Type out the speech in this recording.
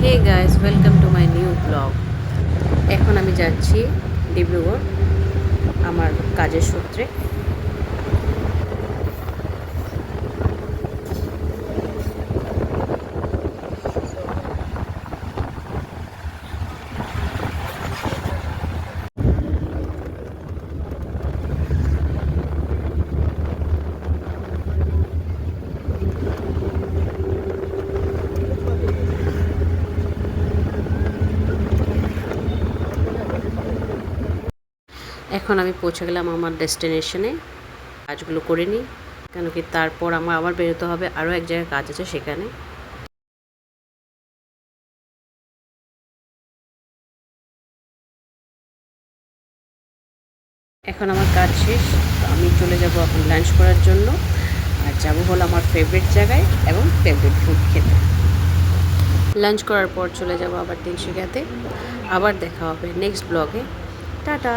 Hey guys, welcome to my new blog. এখন আমি যাচ্ছি ডিব্রুগড় আমার কাজের সূত্রে। এখন আমি পৌঁছে গেলাম আমার ডেস্টিনেশনে। কাজগুলো করে নিই, কেন কি তারপর আমার আবার বেরোতে হবে, আরও এক জায়গায় কাজ আছে সেখানে। এখন আমার কাজ শেষ, তো আমি চলে যাব এখন লাঞ্চ করার জন্য। আর যাবো হলো আমার ফেভারিট জায়গায় এবং ফেভারিট ফুড খেতে। লাঞ্চ করার পর চলে যাব আবার তিনশিকাতে। আবার দেখা হবে নেক্সট ব্লগে। টাটা।